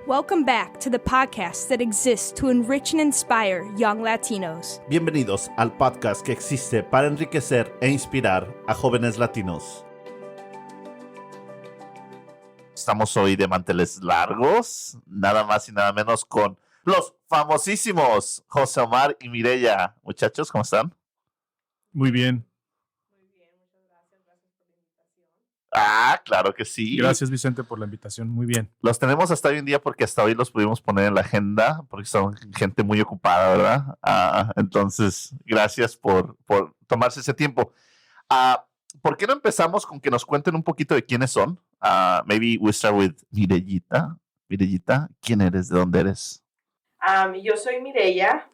Welcome back to the podcast that exists to enrich and inspire young Latinos. Bienvenidos al podcast que existe para enriquecer e inspirar a jóvenes latinos. Estamos hoy de manteles largos, nada más y nada menos con los famosísimos Jose Omar y Mireya. Muchachos, ¿cómo están? Muy bien. Muy bien, muchas gracias. Gracias por la invitación. Claro que sí. Gracias, Vicente, por la invitación. Muy bien. Los tenemos hasta hoy en día porque hasta hoy los pudimos poner en la agenda, porque son gente muy ocupada, ¿verdad? Entonces, gracias por tomarse ese tiempo. ¿Por qué no empezamos con que nos cuenten un poquito de quiénes son? Maybe we start with Mireyita. Mireyita, ¿quién eres? ¿De dónde eres? Yo soy Mireya,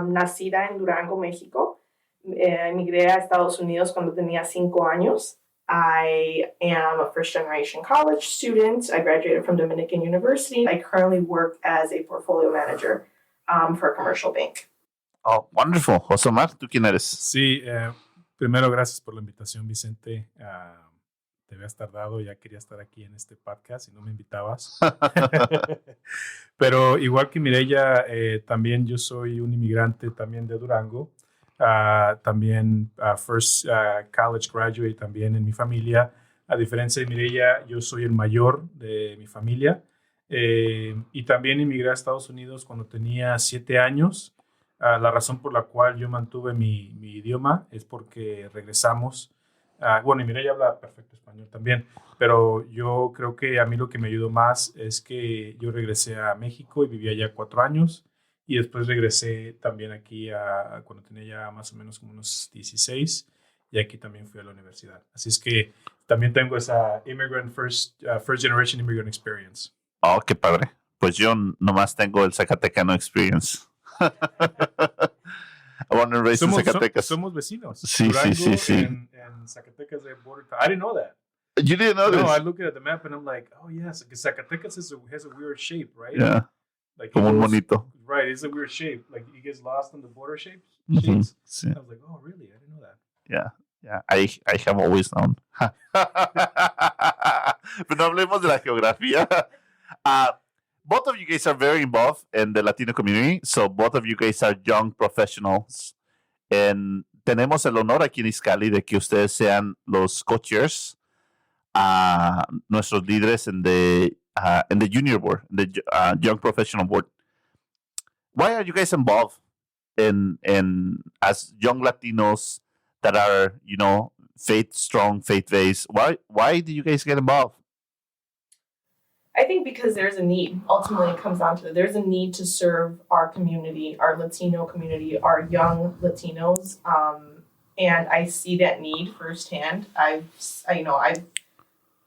nacida en Durango, México. Emigré a Estados Unidos cuando tenía 5 años. I am a first-generation college student. I graduated from Dominican University. I currently work as a portfolio manager for a commercial bank. Oh, wonderful. Jose Omar, ¿tú quién eres? Sí, primero, gracias por la invitación, Vicente. Te habías tardado, ya quería estar aquí en este podcast y no me invitabas. Pero igual que Mireya, también yo soy un inmigrante también de Durango. También first college graduate también en mi familia. A diferencia de Mireya, yo soy el mayor de mi familia. Y también emigré a Estados Unidos cuando tenía 7 años. La razón por la cual yo mantuve mi idioma es porque regresamos. Bueno, y Mireya habla perfecto español también, pero yo creo que a mí lo que me ayudó más es que yo regresé a México y viví allá 4 años. Y después regresé también aquí cuando tenía ya más o menos como unos 16. Y aquí también fui a la universidad. Así es que también tengo esa first generation immigrant experience. Oh, qué padre. Pues yo nomás tengo el Zacatecano experience. Born and raised in Zacatecas. Somos vecinos. Sí, Durango sí. And Zacatecas, they border. I didn't know that. You didn't know this? No, I looked at the map and I'm like, oh yes, because Zacatecas has a weird shape, right? Yeah. Like Como un monito. Right, it's a weird shape. Like it gets lost in the border shapes. Sí. I was like, oh really? I didn't know that. Yeah. I have always known. Pero no hablemos de la geografía. Both of you guys are very involved in the Latino community, so both of you guys are young professionals. And tenemos el honor aquí en Iskali de que ustedes sean los co-chairs, nuestros líderes in the junior board, the young professional board. Why are you guys involved in as young Latinos that are, faith-strong, faith-based? Why do you guys get involved? I think because there's a need. Ultimately, it comes down to it. There's a need to serve our community, our Latino community, our young Latinos. And I see that need firsthand. I've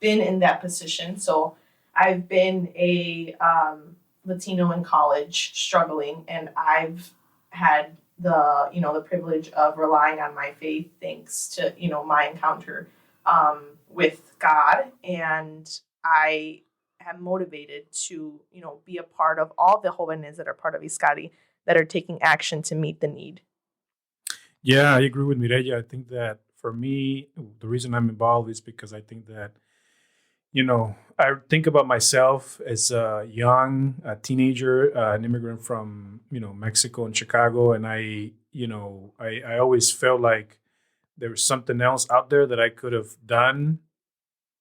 been in that position. So I've been a Latino in college struggling, and I've had the privilege of relying on my faith thanks to, my encounter with God. And I am motivated to, be a part of all the jóvenes that are part of Iskali that are taking action to meet the need. Yeah, I agree with Mireya. I think that for me, the reason I'm involved is because I think that, I think about myself as a young teenager, an immigrant from, Mexico and Chicago. And I always felt like there was something else out there that I could have done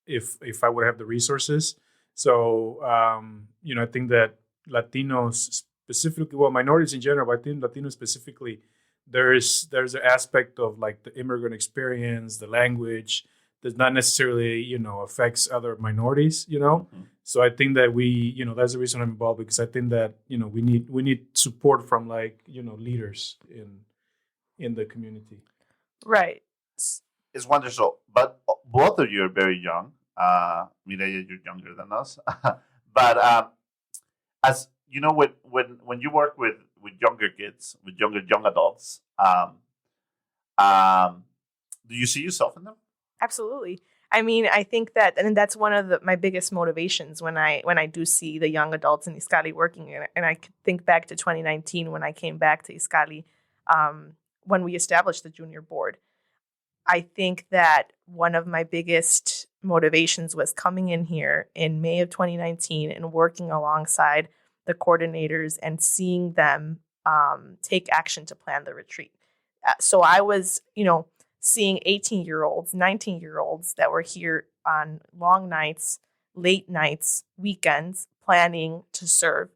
if I would have the resources. So, I think that Latinos specifically, well, minorities in general, but I think Latinos specifically, there's an aspect of like the immigrant experience, the language, that not necessarily, affects other minorities, Mm-hmm. So I think that we, that's the reason I'm involved, because I think that, we need support from like, leaders in the community. Right. It's wonderful. But both of you are very young. Mireya, you're younger than us. But as you know, when you work with younger kids, with young adults, do you see yourself in them? Absolutely. I mean, I think that, and that's one of my biggest motivations when I do see the young adults in Iskali working. And I think back to 2019 when I came back to Iskali, when we established the junior board. I think that one of my biggest motivations was coming in here in May of 2019 and working alongside the coordinators and seeing them take action to plan the retreat. So I was, seeing 18-year-olds, 19-year-olds that were here on long nights, late nights, weekends, planning to serve.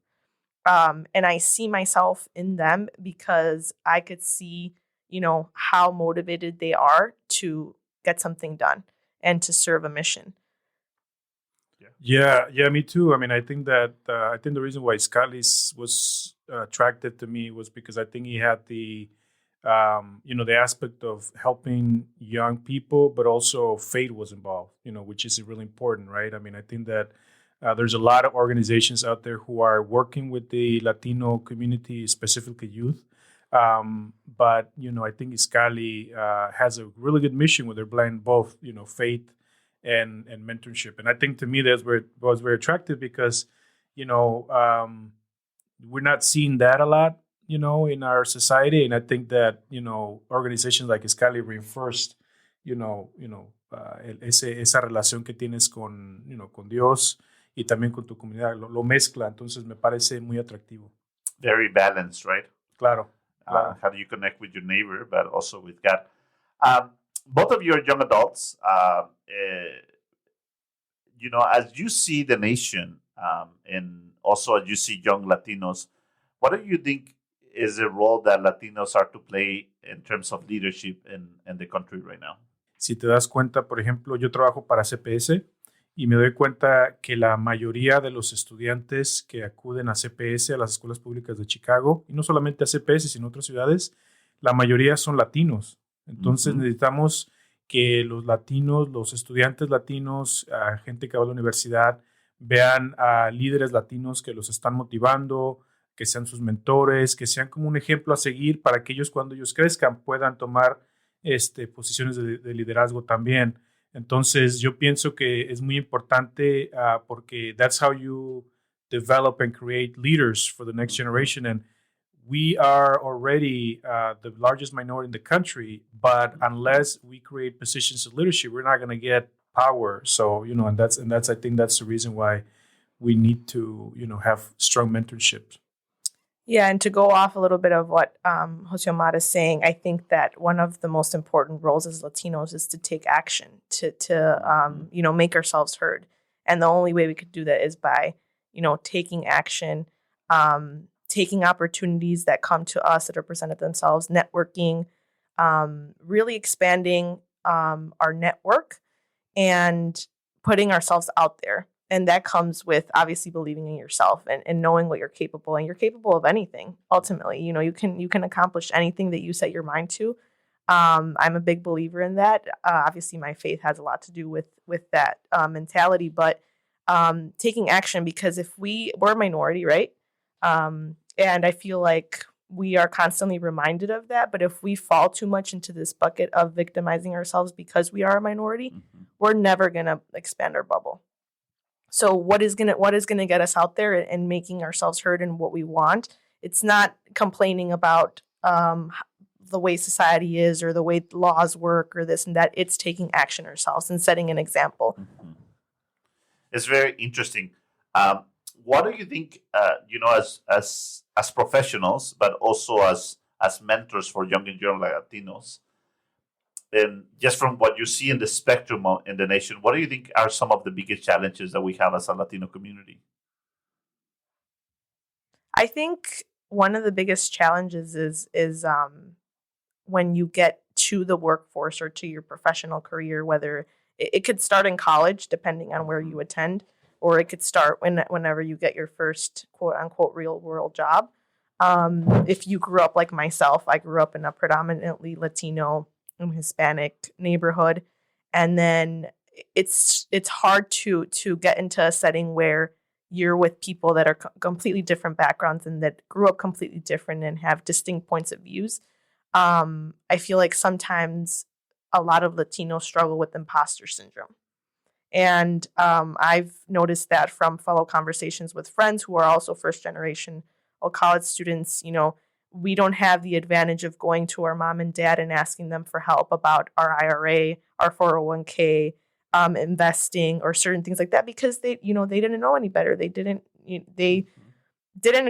And I see myself in them because I could see, how motivated they are to get something done and to serve a mission. Yeah, me too. I mean, I think that the reason why Iskali was attracted to me was because I think he had the the aspect of helping young people, but also faith was involved, which is really important, right? I mean, I think that there's a lot of organizations out there who are working with the Latino community, specifically youth. But, I think Iskali has a really good mission where they're blending both, faith and mentorship. And I think to me, that's where it was very attractive because, we're not seeing that a lot, in our society. And I think that, organizations like Iskali reinforced, esa relación que tienes con Dios y también con tu comunidad. Lo mezcla. Entonces me parece muy atractivo. Very balanced, right? Claro. How do you connect with your neighbor, but also with God? Both of you are young adults. As you see the nation, and also as you see young Latinos, what do you think is the role that Latinos are to play in terms of leadership in the country right now? Si te das cuenta, por ejemplo, yo trabajo para CPS y me doy cuenta que la mayoría de los estudiantes que acuden a CPS, a las escuelas públicas de Chicago, y no solamente a CPS, sino a otras ciudades, la mayoría son latinos. Entonces necesitamos que los latinos, los estudiantes latinos, gente que va a la universidad, vean a líderes latinos que los están motivando, que sean sus mentores, que sean como un ejemplo a seguir para que ellos cuando ellos crezcan puedan tomar posiciones de liderazgo también. Entonces yo pienso que es muy importante porque that's how you develop and create leaders for the next generation. And we are already the largest minority in the country, but unless we create positions of leadership, we're not going to get power. So, and that's I think that's the reason why we need to, have strong mentorship. Yeah, and to go off a little bit of what Jose Omar is saying, I think that one of the most important roles as Latinos is to take action, to make ourselves heard. And the only way we could do that is by, taking action, taking opportunities that come to us that are presented themselves, networking, really expanding our network and putting ourselves out there. And that comes with obviously believing in yourself and knowing what you're capable, and you're capable of anything. Ultimately, you can accomplish anything that you set your mind to. I'm a big believer in that. Obviously, my faith has a lot to do with that mentality, but taking action, because if we're a minority, right? And I feel like we are constantly reminded of that. But if we fall too much into this bucket of victimizing ourselves because we are a minority, we're never gonna expand our bubble. So what is gonna get us out there and making ourselves heard in what we want? It's not complaining about the way society is or the way laws work or this and that. It's taking action ourselves and setting an example. It's very interesting. What do you think? As professionals, but also as mentors for young and young Latinos. And just from what you see in the spectrum in the nation, what do you think are some of the biggest challenges that we have as a Latino community? I think one of the biggest challenges is when you get to the workforce or to your professional career, whether it could start in college, depending on where you attend, or it could start whenever you get your first quote unquote real world job. If you grew up like myself, I grew up in a predominantly Latino and Hispanic neighborhood, and then it's hard to get into a setting where you're with people that are completely different backgrounds and that grew up completely different and have distinct points of views. I feel like sometimes a lot of Latinos struggle with imposter syndrome. And I've noticed that from fellow conversations with friends who are also first generation or college students. We don't have the advantage of going to our mom and dad and asking them for help about our IRA, our 401k, investing or certain things like that because they didn't know any better. They didn't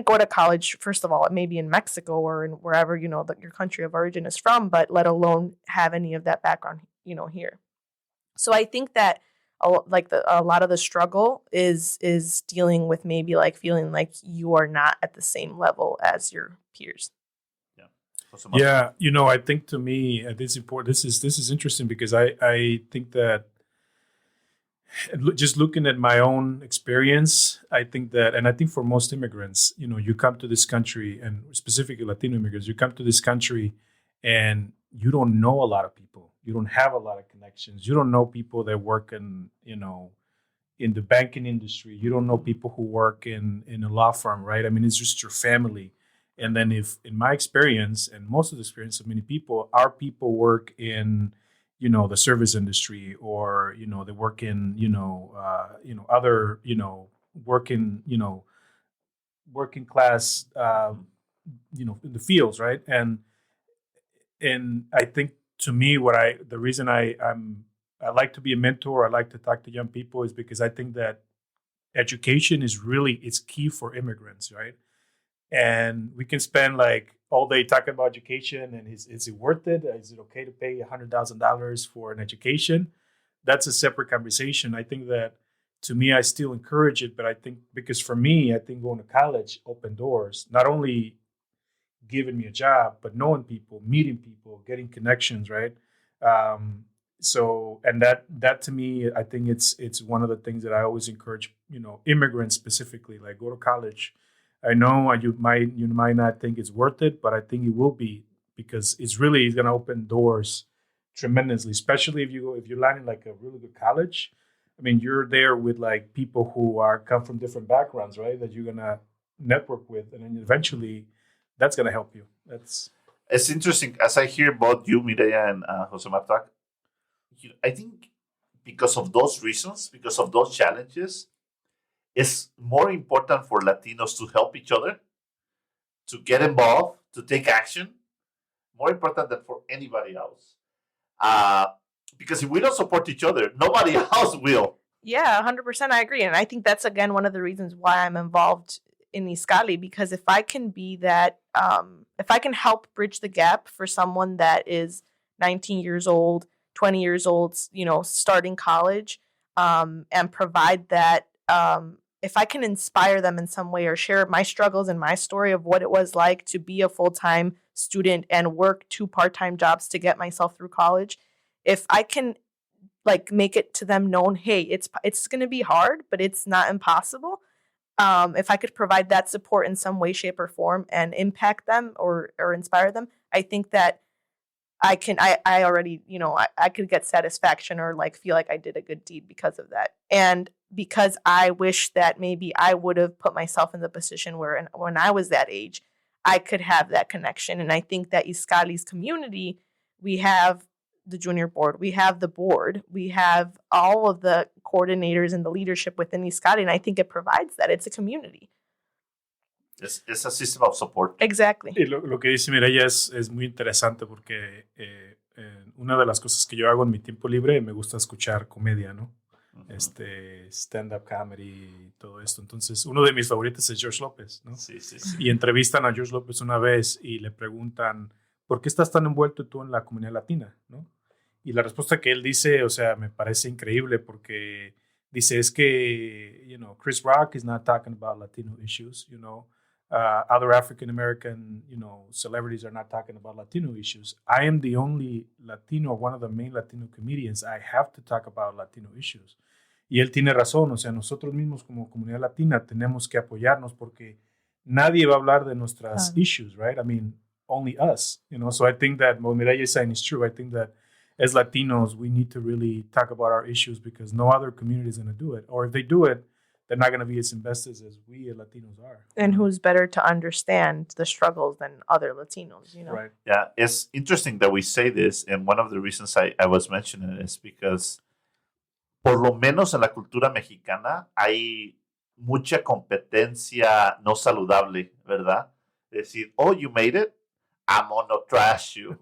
go to college, first of all, maybe in Mexico or in wherever, your country of origin is from, but let alone have any of that background, here. So I think that a lot of the struggle is dealing with maybe like feeling like you are not at the same level as your peers. Yeah, I think to me this is important. This is interesting because I think that just looking at my own experience, I think for most immigrants, you come to this country, and specifically Latino immigrants, you come to this country and you don't know a lot of people. You don't have a lot of connections. You don't know people that work in the banking industry. You don't know people who work in a law firm, right? I mean, it's just your family. And then if, in my experience, and most of the experience of many people, our people work in, the service industry, or, they work in, other, working class, in the fields, right? And I think to me, the reason I like to be a mentor, I like to talk to young people, is because I think that education is key for immigrants, right? And we can spend like all day talking about education, and is it worth it? Is it okay to pay $100,000 for an education? That's a separate conversation. I think that, to me, I still encourage it, but I think because for me, I think going to college opened doors, not only giving me a job, but knowing people, meeting people, getting connections, right? So, and that to me, I think it's one of the things that I always encourage, immigrants specifically, like go to college. I know you might not think it's worth it, but I think it will be, because it's going to open doors tremendously, especially if you're landing like a really good college. I mean, you're there with like people who come from different backgrounds, right? That you're going to network with, and then eventually that's going to help you. It's interesting as I hear both you, Mireya, and Jose Omar talk. I think because of those reasons, because of those challenges, it's more important for Latinos to help each other, to get involved, to take action, more important than for anybody else. Because if we don't support each other, nobody else will. Yeah, 100%. I agree. And I think that's, again, one of the reasons why I'm involved in Iskali, because if I can be that, if I can help bridge the gap for someone that is 19 years old, 20 years old, starting college, and provide that, if I can inspire them in some way or share my struggles and my story of what it was like to be a full-time student and work 2 part-time jobs to get myself through college, if I can like make it to them known, hey, it's going to be hard, but it's not impossible. If I could provide that support in some way, shape, or form and impact them or inspire them, I think that I already, I could get satisfaction or like feel like I did a good deed because of that. And because I wish that maybe I would have put myself in the position where when I was that age, I could have that connection. And I think that Iskali's community, we have the junior board, we have the board, we have all of the coordinators and the leadership within Iskali, and I think it provides that. It's a community. It's a system of support. Exactly. Y lo que dice Mireya es muy interesante porque una de las cosas que yo hago en mi tiempo libre, me gusta escuchar comedia, ¿no? Uh-huh. Stand-up comedy y todo esto. Entonces, uno de mis favoritos es George López, ¿no? Sí. Y entrevistan a George López una vez y le preguntan, ¿por qué estás tan envuelto tú en la comunidad latina, ¿no? Y la respuesta que él dice, o sea, me parece increíble porque dice, es que, Chris Rock is not talking about Latino issues, other African-American, celebrities are not talking about Latino issues. I am the only Latino, one of the main Latino comedians. I have to talk about Latino issues. Y él tiene razón, o sea, nosotros mismos como comunidad latina tenemos que apoyarnos porque nadie va a hablar de nuestras issues, right? I mean, only us, So I think that what Mireya is saying is true. I think that as Latinos, we need to really talk about our issues because no other community is going to do it. Or if they do it, they're not going to be as invested as we Latinos are. And who's better to understand the struggles than other Latinos, Right. Yeah, it's interesting that we say this, and one of the reasons I was mentioning it is because por lo menos en la cultura mexicana hay mucha competencia no saludable, ¿verdad? Decir, oh, you made it, I'm gonna trash you.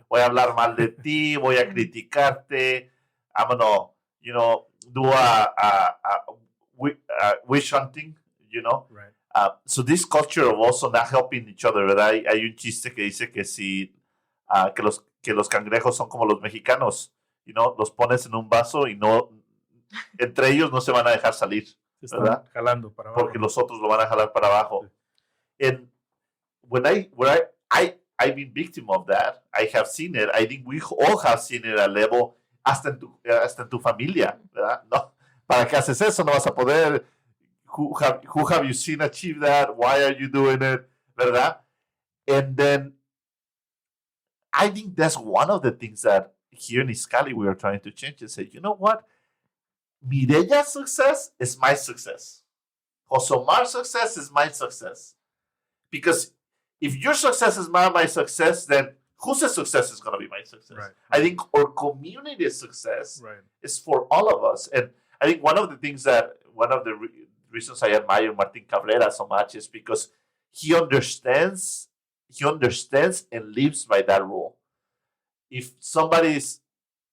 Voy a hablar mal de ti, voy a criticarte, I'm gonna, do a wish hunting, Right. So this culture of also not helping each other, ¿verdad? Hay un chiste que dice que si que los cangrejos son como los mexicanos, los pones en un vaso y entre ellos no se van a dejar salir, Se ¿verdad? están jalando para abajo. Porque los otros lo van a jalar para abajo. And I've been victim of that. I have seen it. I think we all have seen it at level hasta en tu familia, ¿verdad? No, ¿para qué haces eso? No vas a poder. Who have you seen achieve that? Why are you doing it? ¿Verdad? And then I think that's one of the things that here in Iskali we are trying to change and say, you know what? Mireya's success is my success. Jose Omar's success is my success. Because if your success is my success, then whose success is going to be my success? Right. I think our community's success Right. is for all of us. And I think one of the reasons I admire Martin Cabrera so much is because he understands and lives by that rule. If somebody's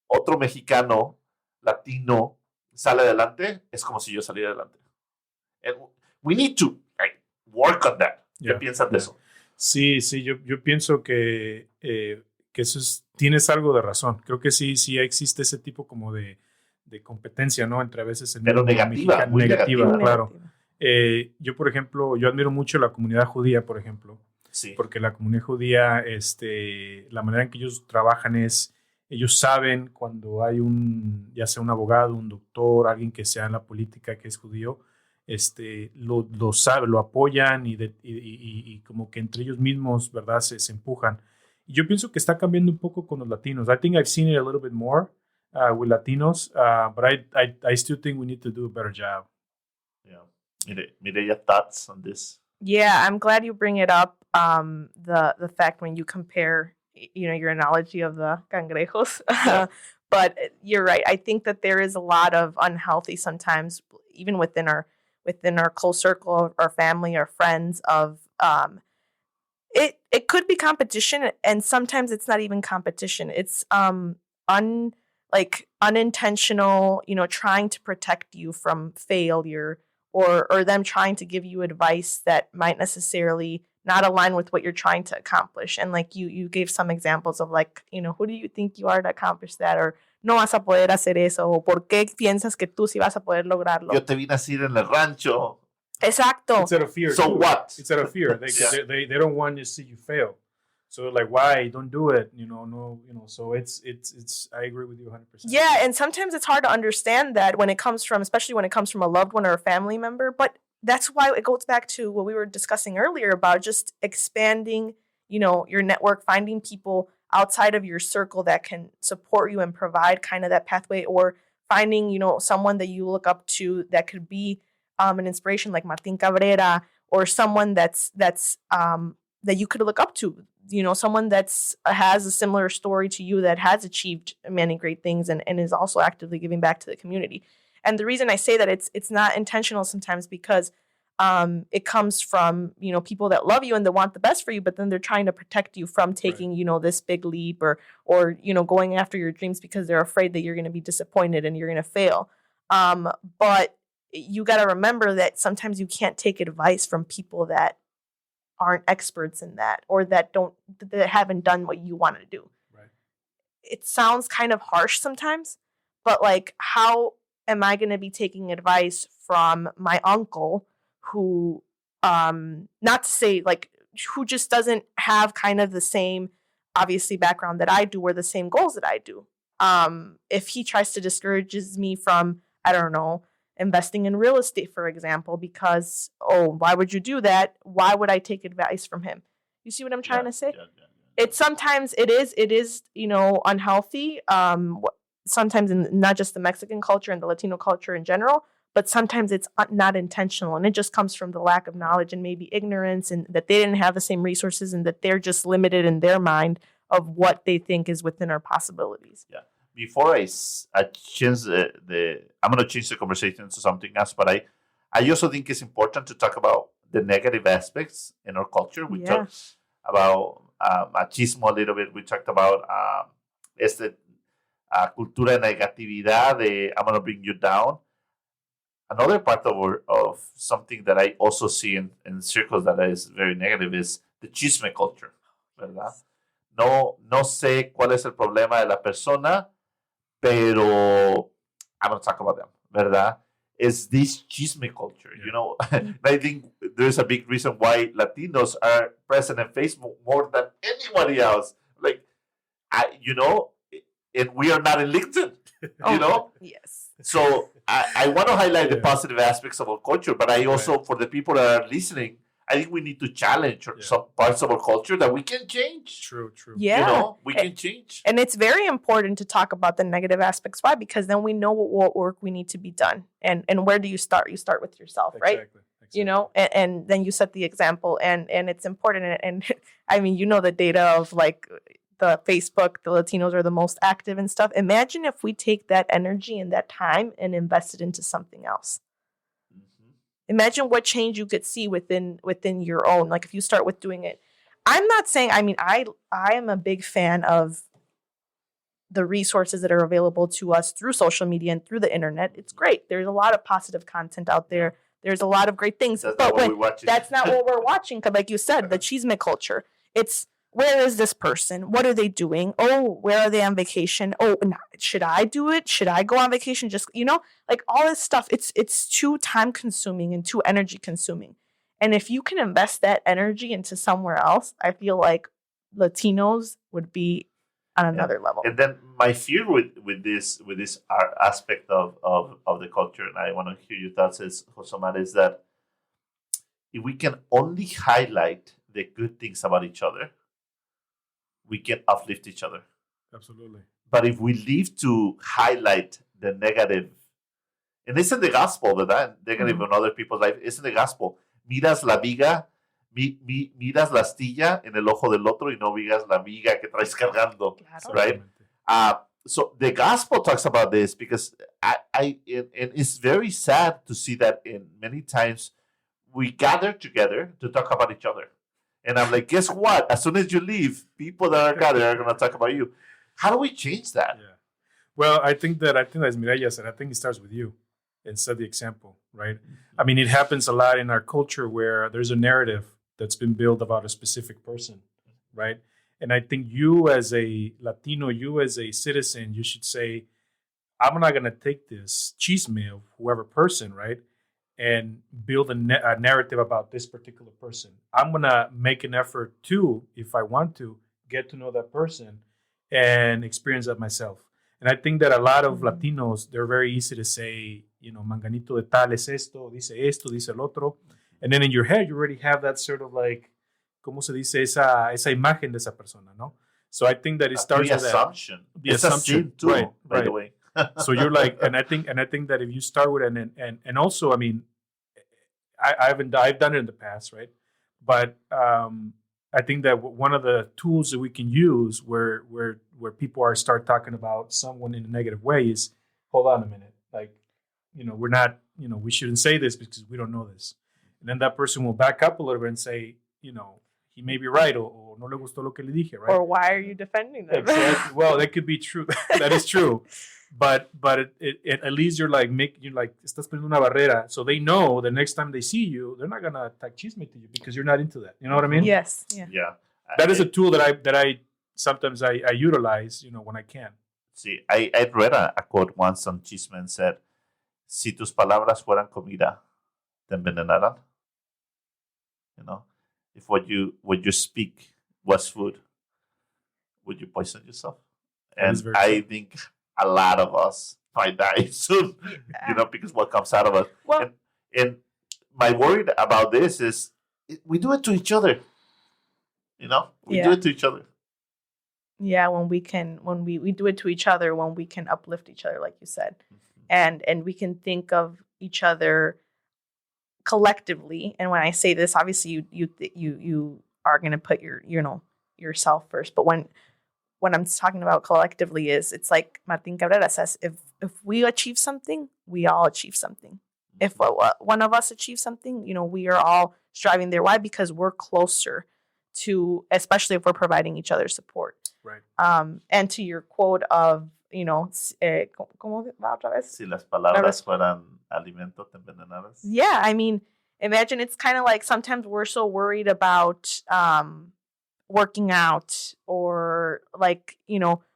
otro mexicano, Latino, sale adelante, es como si yo saliera adelante. And we need to work on that. ¿Qué piensas de eso? Sí, yo pienso que eso tienes algo de razón. Creo que sí existe ese tipo como de competencia, ¿no? Entre a veces el pero negativa, muy negativa, claro. Yo, por ejemplo, yo admiro mucho la comunidad judía, por ejemplo. Sí. Porque la comunidad judía, la manera en que ellos trabajan es, ellos saben cuando hay ya sea un abogado, un doctor, alguien que sea en la política que es judío, lo sabe, lo apoyan y como que entre ellos mismos, ¿verdad? Se empujan. Y yo pienso que está cambiando un poco con los latinos. I think I've seen it a little bit more with Latinos, but I still think we need to do a better job. Yeah. Mireya, thoughts on this? Yeah, I'm glad you bring it up. The fact when you compare, your analogy of the cangrejos. But you're right. I think that there is a lot of unhealthy sometimes, even within our close circle, our family, our friends. It could be competition, and sometimes it's not even competition. It's unintentional, trying to protect you from failure, or them trying to give you advice that might necessarily not align with what you're trying to accomplish. And like you gave some examples of who do you think you are to accomplish that? Or no vas a poder hacer eso. O por qué piensas que tú sí vas a poder lograrlo. Yo te vine así en el rancho. Exacto. It's out of fear. So too. what? It's out of fear. They don't want to see you fail. So why? Don't do it. So it's I agree with you 100%. Yeah, and sometimes it's hard to understand that especially when it comes from a loved one or a family member, but that's why it goes back to what we were discussing earlier about just expanding, your network, finding people outside of your circle that can support you and provide kind of that pathway, or finding, someone that you look up to that could be an inspiration like Martin Cabrera, or someone that's that you could look up to, someone that's has a similar story to you that has achieved many great things and is also actively giving back to the community. And the reason I say that it's not intentional sometimes because it comes from, people that love you and that want the best for you, but then they're trying to protect you from taking, right. This big leap or going after your dreams because they're afraid that you're going to be disappointed and you're going to fail. But you got to remember that sometimes you can't take advice from people that aren't experts in that or that haven't done what you want to do. Right. It sounds kind of harsh sometimes, but how am I going to be taking advice from my uncle who, not to say who just doesn't have kind of the same, obviously, background that I do or the same goals that I do? If he tries to discourage me from, I don't know, investing in real estate, for example, because, why would you do that? Why would I take advice from him? You see what I'm trying to say? Yeah. It's sometimes it is, unhealthy. Sometimes in not just the Mexican culture and the Latino culture in general, but sometimes it's not intentional. And it just comes from the lack of knowledge and maybe ignorance and that they didn't have the same resources and that they're just limited in their mind of what they think is within our possibilities. Yeah. Before I change I'm going to change the conversation to something else, but I also think it's important to talk about the negative aspects in our culture. We talked about machismo a little bit. We talked about cultura de negatividad, I'm going to bring you down. Another part of something that I also see in circles that is very negative is the chisme culture, ¿verdad? No sé cuál es el problema de la persona, pero I'm going to talk about them, ¿verdad? Is this chisme culture, you know? I think there's a big reason why Latinos are present in Facebook more than anybody else. Like, and we are not in LinkedIn, you know? Yes. So I want to highlight the positive aspects of our culture, but I also, for the people that are listening, I think we need to challenge some parts of our culture that we can change. True. Yeah. You know, we can change. And it's very important to talk about the negative aspects. Why? Because then we know what work we need to be done. And where do you start? You start with yourself, right? Exactly. You know, and then you set the example. And it's important. And I mean, you know, the data of like the Facebook, the Latinos are the most active and stuff. Imagine if we take that energy and that time and invest it into something else. Imagine what change you could see within your own. Like if you start with doing it. I'm not saying, I mean, I am a big fan of the resources that are available to us through social media and through the internet. It's great. There's a lot of positive content out there. There's a lot of great things. That's but that's not what we're watching. Because like you said, the chisme culture. It's, where is this person? What are they doing? Oh, where are they on vacation? Oh, should I do it? Should I go on vacation? Just, you know, like all this stuff. It's too time consuming and too energy consuming. And if you can invest that energy into somewhere else, I feel like Latinos would be on another level. And then my fear with this aspect of the culture, and I want to hear your thoughts, is, Jose Omar, is that if we can only highlight the good things about each other, we can uplift each other. Absolutely. But if we leave to highlight the negative, and it's in the gospel, ¿verdad? Negative in other people's life, it's in the gospel. Miras la viga, miras la astilla en el ojo del otro y no miras la viga que traes cargando, right? So the gospel talks about this because and it's very sad to see that in many times we gather together to talk about each other. And I'm like, guess what? As soon as you leave, people that are gathered are going to talk about you. How do we change that? Yeah. Well, I think as Mireya said, I think it starts with you and set the example, right? I mean, it happens a lot in our culture where there's a narrative that's been built about a specific person, right? And I think you as a Latino, you as a citizen, you should say, I'm not going to take this chisme of whoever person, right? And build a narrative about this particular person. I'm going to make an effort to, if I want to, get to know that person and experience that myself. And I think that a lot of Latinos, they're very easy to say, you know, manganito de tal es esto, dice el otro. And then in your head, you already have that sort of like, ¿cómo se dice? Esa imagen de esa persona, ¿no? So I think that it starts with assumption. The assumption. Too, right, by the way. So you're like, and I think that if you start with and also, I mean, I've done it in the past, right? But I think that one of the tools that we can use where people start talking about someone in a negative way is, hold on a minute, like, you know, we're not, you know, we shouldn't say this because we don't know this. And then that person will back up a little bit and say, you know, he may be right, or no le gustó lo que le dije, right? Or why are you defending them? Exactly. Well, that could be true. That is true. But it, at least you're like estás poniendo una barrera, so they know the next time they see you, they're not gonna attack chisme to you because you're not into that. You know what I mean? Yes. Yeah. Yeah. That is a tool that I sometimes I utilize, you know, when I can. See, I read a quote once on chisme and said, "Si tus palabras fueran comida, te envenenarán." You know, if what you speak was food, would you poison yourself? And I think a lot of us might die soon, you know, because what comes out of us. Well, and my worry about this is we do it to each other. You know, we do it to each other. Yeah, when we do it to each other, when we can uplift each other, like you said, and we can think of each other collectively. And when I say this, obviously you are going to put yourself first. But when I'm talking about collectively, it's like Martin Cabrera says: if we achieve something, we all achieve something. If one of us achieves something, you know, we are all striving there. Why? Because we're closer to, especially if we're providing each other support. Right. And to your quote of ¿cómo va otra vez? Si las palabras fueran alimento, te envenenaras. Yeah, I mean, imagine it's kind of like sometimes we're so worried about working out or like,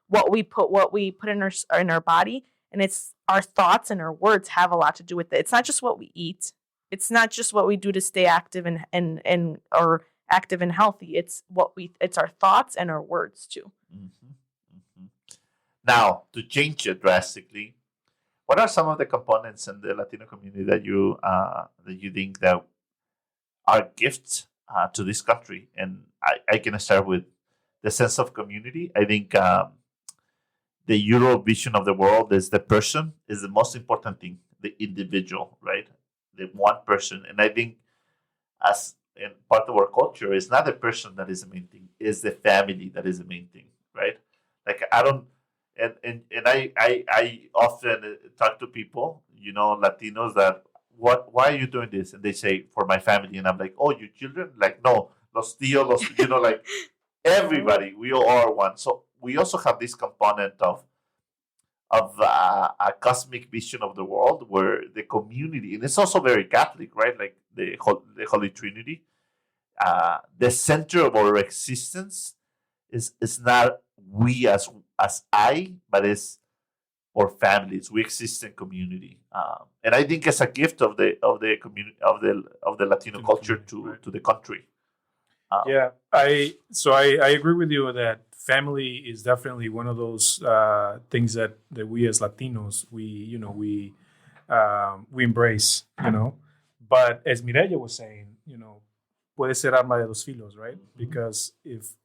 what we put in our body, and it's our thoughts and our words have a lot to do with it. It's not just what we eat. It's not just what we do to stay active and or active and healthy. It's our thoughts and our words too. Mm-hmm. Mm-hmm. Now, to change it drastically, what are some of the components in the Latino community that you think that are gifts to this country? And I can start with the sense of community. I think the Euro vision of the world is the person is the most important thing, the individual, right? The one person. And I think as in part of our culture, it's not the person that is the main thing, it's the family that is the main thing, right? Like I don't, and I often talk to people, Latinos that, why are you doing this? And they say, for my family. And I'm like, oh, your children? Like, no, los tíos, like everybody, we all are one. So we also have this component of a cosmic vision of the world where the community, and it's also very Catholic, right? Like the Holy Trinity. The center of our existence is not we as I, but it's our families. We exist in community, and I think it's a gift of the community of the Latino culture to the country. Yeah, I agree with you that family is definitely one of those things that we as Latinos we embrace, But as Mireya was saying, puede ser arma de dos filos, right? Mm-hmm. Because if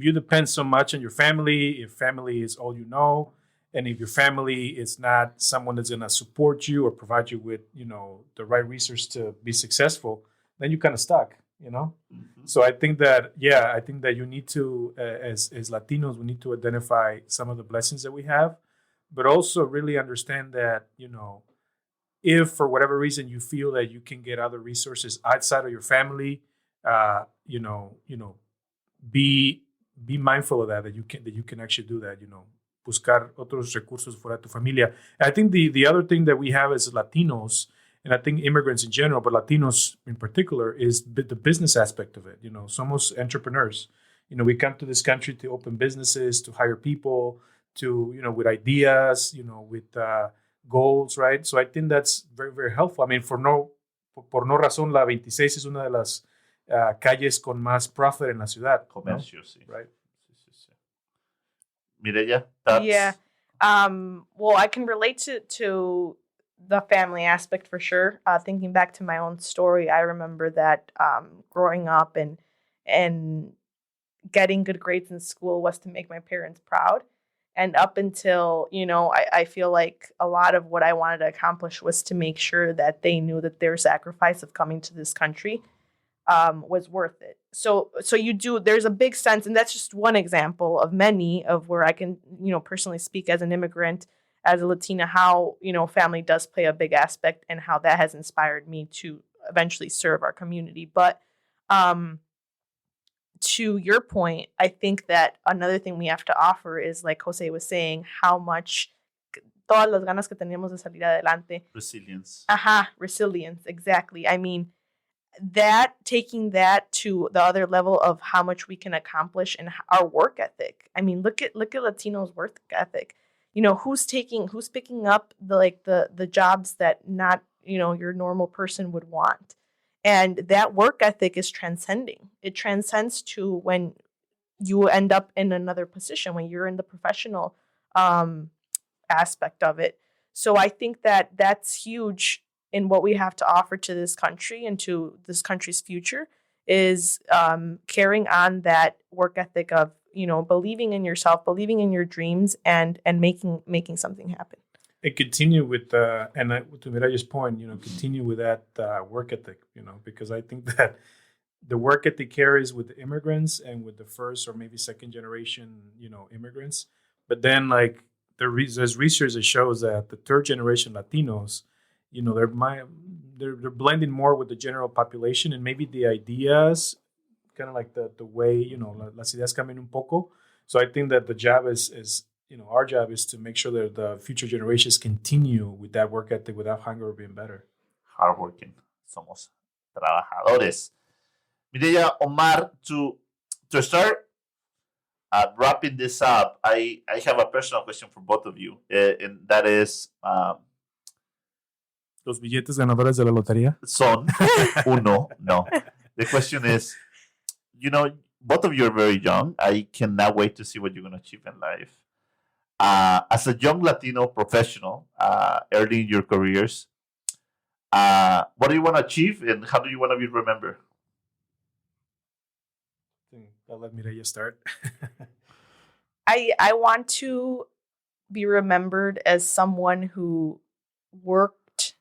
you depend so much on your family, if family is all you know, and if your family is not someone that's going to support you or provide you with the right resource to be successful, then you're kind of stuck. Mm-hmm. So I think that you need to, as Latinos, we need to identify some of the blessings that we have, but also really understand that, if for whatever reason you feel that you can get other resources outside of your family, be mindful of that you can actually do that, buscar otros recursos fuera de tu familia. I think the other thing that we have as Latinos, and I think immigrants in general, but Latinos in particular, is the business aspect of it. Somos entrepreneurs. We come to this country to open businesses, to hire people, to, with ideas, with goals, right? So I think that's very, very helpful. I mean, por no razón, la 26 es una de las calles con más profit en la ciudad. Comercio, sí. Right. Sí. Mireya, thoughts? Yeah. Well, I can relate to the family aspect for sure. Thinking back to my own story, I remember that growing up and getting good grades in school was to make my parents proud. And up until, I feel like a lot of what I wanted to accomplish was to make sure that they knew that their sacrifice of coming to this country was worth it. So there's a big sense, and that's just one example of many of where I can, personally speak as an immigrant, as a Latina, how, family does play a big aspect and how that has inspired me to eventually serve our community. But to your point, I think that another thing we have to offer is, like Jose was saying, how much todas las ganas que tenemos de salir adelante. Resilience. Resilience, exactly. I mean, taking that to the other level of how much we can accomplish and our work ethic. I mean, look at Latinos' work ethic. Who's picking up the jobs that not, your normal person would want. And that work ethic is transcending. It transcends to when you end up in another position, when you're in the professional aspect of it. So I think that that's huge in what we have to offer to this country and to this country's future is carrying on that work ethic of, believing in yourself, believing in your dreams, and making something happen. And continue with, to Mireya's point, continue with that work ethic, because I think that the work ethic carries with the immigrants and with the first or maybe second generation, immigrants. But then, like, there's research that shows that the third generation Latinos, they're blending more with the general population, and maybe the ideas, kind of like the way, las ideas cambian un poco. So I think that the job is our job is to make sure that the future generations continue with that work ethic without hunger or being better. Hardworking. Somos trabajadores. Mireya, Omar, to start wrapping this up, I have a personal question for both of you, and that is, Los billetes ganadores de la lotería. son uno. No. The question is, both of you are very young. I cannot wait to see what you're going to achieve in life. As a young Latino professional, early in your careers, what do you want to achieve, and how do you want to be remembered? I'll let Mireya start. I want to be remembered as someone who worked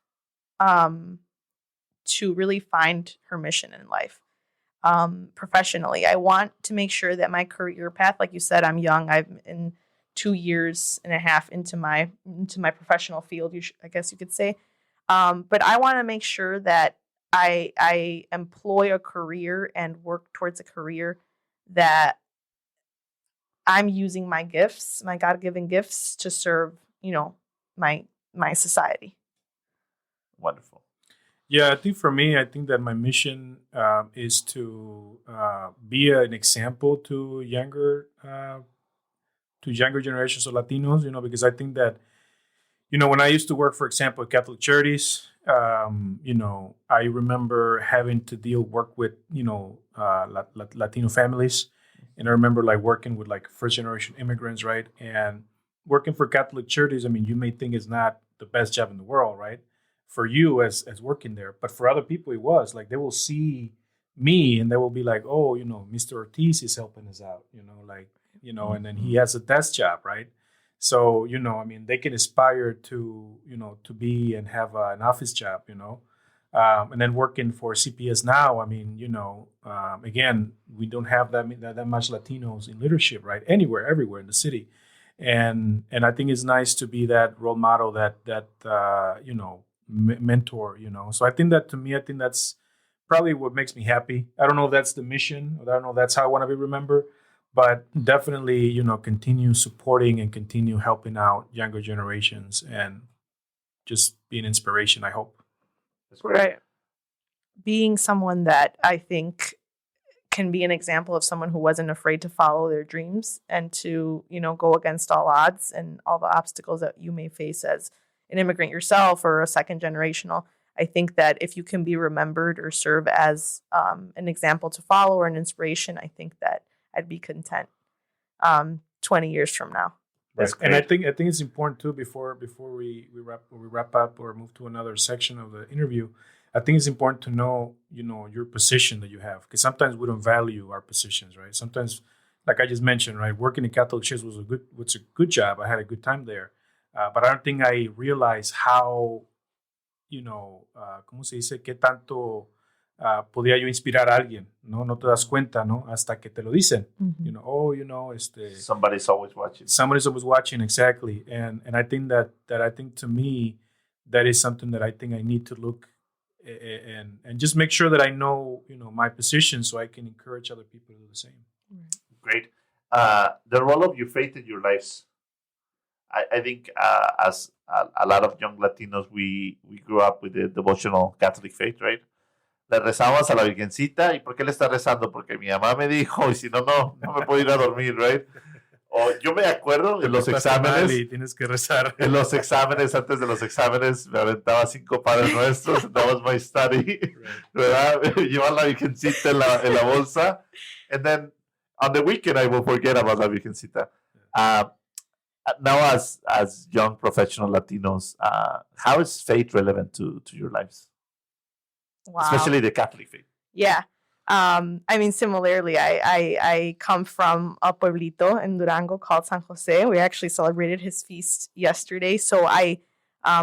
to really find her mission in life. Professionally, I want to make sure that my career path, like you said, I'm young. I'm in 2.5 years into my professional field. I guess you could say, but I want to make sure that I employ a career and work towards a career that I'm using my gifts, my God-given gifts, to serve, my society. Wonderful. Yeah, I think for me, I think that my mission is to be an example to younger generations of Latinos. Because I think that, when I used to work, for example, at Catholic charities, I remember having to work with Latino families, and I remember working with first generation immigrants, right? And working for Catholic charities, you may think it's not the best job in the world, right? For you as working there, but for other people it was they will see me and they will be like, oh, Mr. Ortiz is helping us out, and then he has a desk job, right? So they can aspire to to be and have an office job, and then working for CPS now. Again, we don't have that much Latinos in leadership, right? Everywhere in the city, and I think it's nice to be that role model, that mentor, So I think that, to me, that's probably what makes me happy. I don't know if that's the mission, or I don't know if that's how I want to be remembered, but definitely, continue supporting and continue helping out younger generations and just be an inspiration, I hope. That's great. Right. Being someone that I think can be an example of someone who wasn't afraid to follow their dreams and to, go against all odds and all the obstacles that you may face as an immigrant yourself or a second generational. I think that if you can be remembered or serve as an example to follow or an inspiration, I think that I'd be content 20 years from now. Right. And I think it's important too, before we wrap up or move to another section of the interview, I think it's important to know, your position that you have, because sometimes we don't value our positions, right? Sometimes, like I just mentioned, right, working in Catholic church was a good job. I had a good time there. But I don't think I realized how, ¿cómo se dice? ¿Qué tanto podía yo inspirar a alguien? No te das cuenta, ¿no? Hasta que te lo dicen. Mm-hmm. Somebody's always watching. Somebody's always watching, exactly. And I think that I think, to me, that is something that I think I need to look and just make sure that I know, my position, so I can encourage other people to do the same. Great. The role of your faith in your lives. I think as a lot of young Latinos, we grew up with the devotional Catholic faith, right? Le rezamos a la Virgencita. ¿Y por qué le está rezando? Porque mi mamá me dijo, y si no me puedo ir a dormir, right? O yo me acuerdo en los exámenes. Y tienes que rezar. En los exámenes, antes de los exámenes, me aventaba 5 Padres Nuestros. That was my study. ¿Verdad? Llevar la Virgencita en la bolsa. And then on the weekend, I will forget about la Virgencita. Now, as young professional Latinos, how is faith relevant to your lives? Wow. Especially the Catholic faith. Yeah. Similarly, I come from a pueblito in Durango called San Jose. We actually celebrated his feast yesterday. So I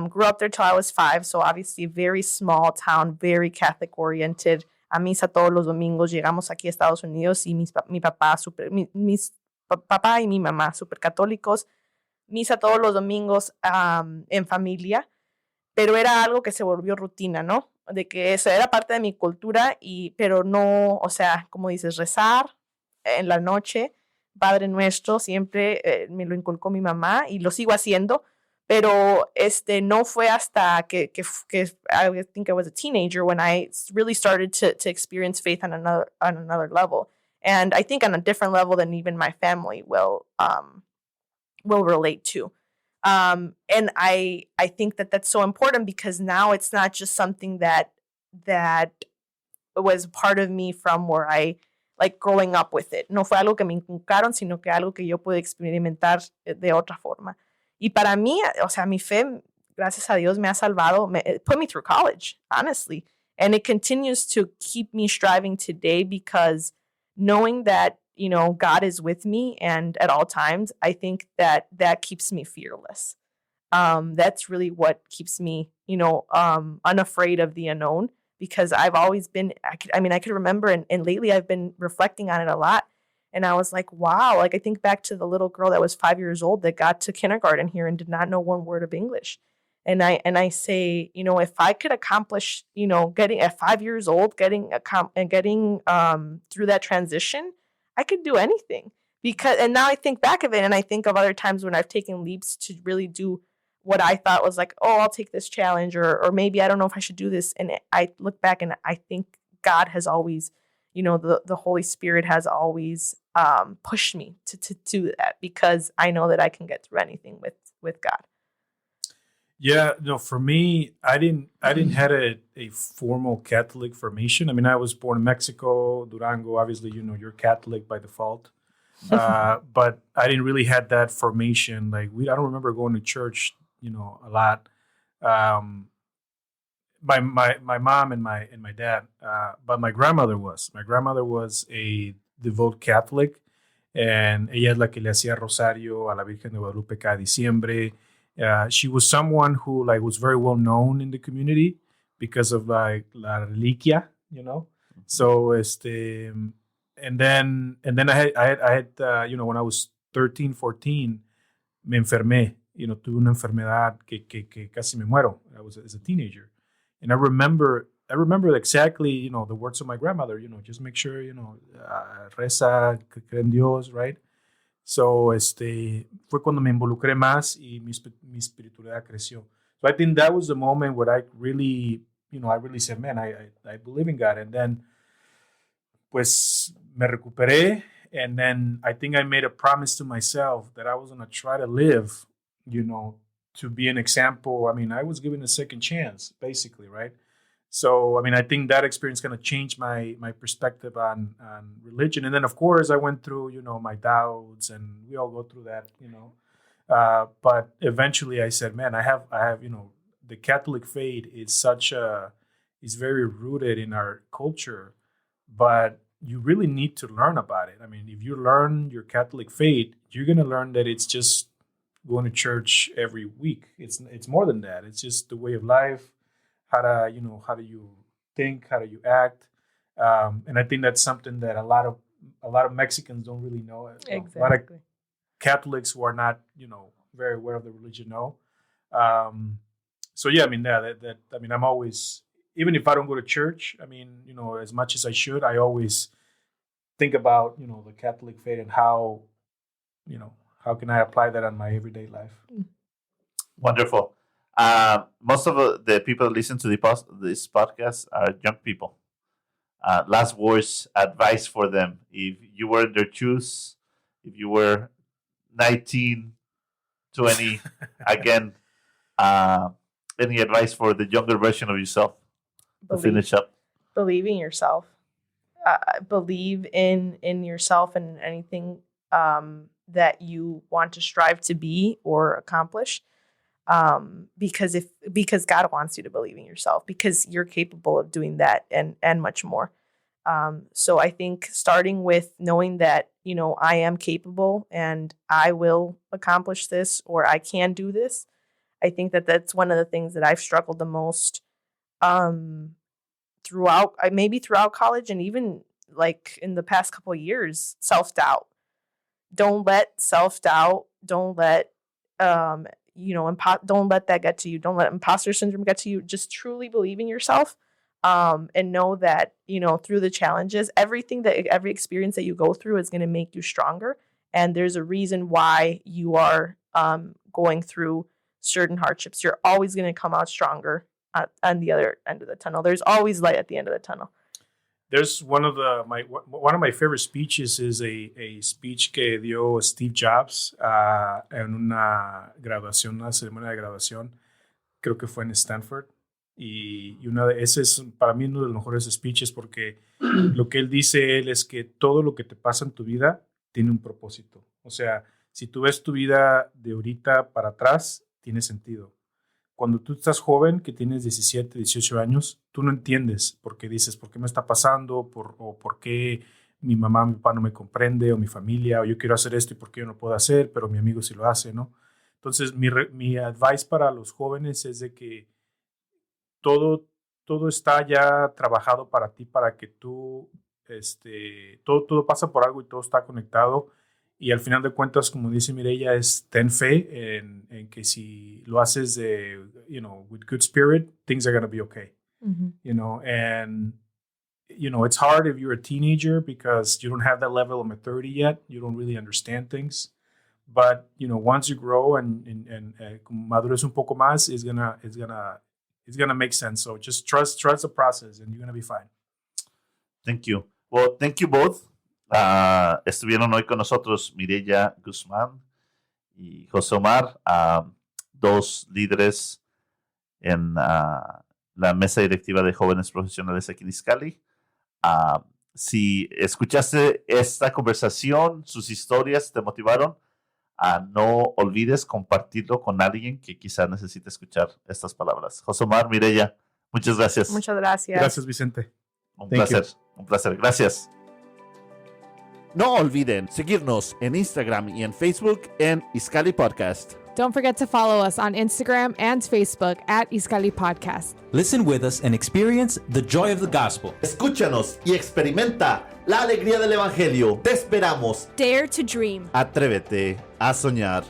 grew up there till I was 5. So obviously very small town, very Catholic oriented. A misa todos los domingos. Llegamos aquí a Estados Unidos y mi papá y mi mamá super católicos. Misa todos los domingos en familia, pero era algo que se volvió rutina, ¿no? De que eso era parte de mi cultura, pero no, o sea, como dices, rezar en la noche, Padre Nuestro siempre me lo inculcó mi mamá y lo sigo haciendo, pero no fue hasta que I think I was a teenager when I really started to experience faith on another level, and I think on a different level than even my family will relate to. And I think that that's so important because now it's not just something that was part of me from where I like growing up with it. No fue algo que me inculcaron, sino que algo que yo pude experimentar de otra forma. Y para mí, o sea, mi fe, gracias a Dios, me ha salvado. It put me through college, honestly. And it continues to keep me striving today because knowing that, you know, God is with me and at all times, I think that keeps me fearless. That's really what keeps me, you know, unafraid of the unknown because I've always been, I could remember and lately I've been reflecting on it a lot. And I was like, wow, like I think back to the little girl that was 5 years old that got to kindergarten here and did not know one word of English. And I say, you know, if I could accomplish, you know, getting at 5 years old, getting through that transition, I could do anything. And now I think back of it and I think of other times when I've taken leaps to really do what I thought was like, oh, I'll take this challenge or maybe I don't know if I should do this. And I look back and I think God has always, you know, the Holy Spirit has always pushed me to do that because I know that I can get through anything with God. Yeah, no, for me, I didn't have a formal Catholic formation. I mean, I was born in Mexico, Durango. Obviously, you know, you're Catholic by default. But I didn't really have that formation. Like I don't remember going to church, you know, a lot. My mom and my dad, but my grandmother was. My grandmother was a devout Catholic, and ella es la que le hacía rosario a la Virgen de Guadalupe cada diciembre. She was someone who like was very well known in the community because of like la reliquia, you know. So and then I had you know, when I was 13, 14, me enfermé, you know, tuve una enfermedad que casi me muero. I was as a teenager, and I remember exactly, you know, the words of my grandmother, you know, just make sure, you know, reza, cree en Dios, right? So, fue cuando me involucré más y mi espiritualidad creció. So I think that was the moment where I really said, man, I believe in God. And then, pues, me recuperé. And then I think I made a promise to myself that I was going to try to live, you know, to be an example. I mean, I was given a second chance, basically, right? So, I mean, I think that experience kind of changed my perspective on religion. And then, of course, I went through, you know, my doubts, and we all go through that, you know. But eventually I said, man, I have, you know, the Catholic faith is very rooted in our culture, but you really need to learn about it. I mean, if you learn your Catholic faith, you're going to learn that it's just going to church every week. It's more than that. It's just the way of life. How do you think? How do you act? And I think that's something that a lot of Mexicans don't really know. Exactly. A lot of Catholics who are not, you know, very aware of the religion know. So yeah, I mean, that I mean, I'm always, even if I don't go to church, I mean, you know, as much as I should, I always think about, you know, the Catholic faith and how, you know, how can I apply that on my everyday life? Wonderful. Most of the people that listen to this podcast are young people. Last words, advice for them. If you were in their shoes, if you were 19, 20, again, any advice for the younger version of yourself to finish up? Believe in yourself. Believe in yourself and anything that you want to strive to be or accomplish. Because God wants you to believe in yourself, because you're capable of doing that and much more. So I think starting with knowing that, you know, I am capable and I will accomplish this, or I can do this. I think that that's one of the things that I've struggled the most throughout college and even like in the past couple of years, self-doubt. Don't let self-doubt, don't let don't let that get to you. Don't let imposter syndrome get to you. Just truly believe in yourself, and know that, you know, through the challenges, every experience that you go through is going to make you stronger. and there's a reason why you are going through certain hardships. You're always going to come out stronger on the other end of the tunnel. There's always light at the end of the tunnel. There's one of my favorite speeches is a speech que dio Steve Jobs en una ceremonia de graduación. Creo que fue en Stanford. Y ese es para mí uno de los mejores speeches porque lo que él dice es que todo lo que te pasa en tu vida tiene un propósito. O sea, si tú ves tu vida de ahorita para atrás, tiene sentido. Cuando tú estás joven, que tienes 17, 18 años, tú no entiendes porque dices, ¿por qué me está pasando? O ¿por qué mi mamá, mi papá no me comprende? O mi familia, o yo quiero hacer esto y ¿por qué yo no puedo hacer? Pero mi amigo sí lo hace, ¿no? Entonces, mi advice para los jóvenes es de que todo está ya trabajado para ti, para que tú, todo pasa por algo y todo está conectado. Y al final de cuentas, como dice Mireya, ten fe en que si lo haces with good spirit, things are going to be okay. Mm-hmm. And it's hard if you're a teenager because you don't have that level of maturity yet. You don't really understand things. But, once you grow and madures un poco más, it's gonna make sense. So just trust the process and you're going to be fine. Thank you. Well, thank you both. Estuvieron hoy con nosotros Mireya Guzmán y Jose Omar, dos líderes en la mesa directiva de jóvenes profesionales aquí en Iskali. Si escuchaste esta conversación, sus historias te motivaron, no olvides compartirlo con alguien que quizá necesite escuchar estas palabras. Jose Omar, Mireya, muchas gracias. Muchas gracias. Gracias, Vicente. Un placer. Gracias. No olviden seguirnos en Instagram y en Facebook en Iskali Podcast. Don't forget to follow us on Instagram and Facebook at Iskali Podcast. Listen with us and experience the joy of the gospel. Escúchanos y experimenta la alegría del Evangelio. Te esperamos. Dare to dream. Atrévete a soñar.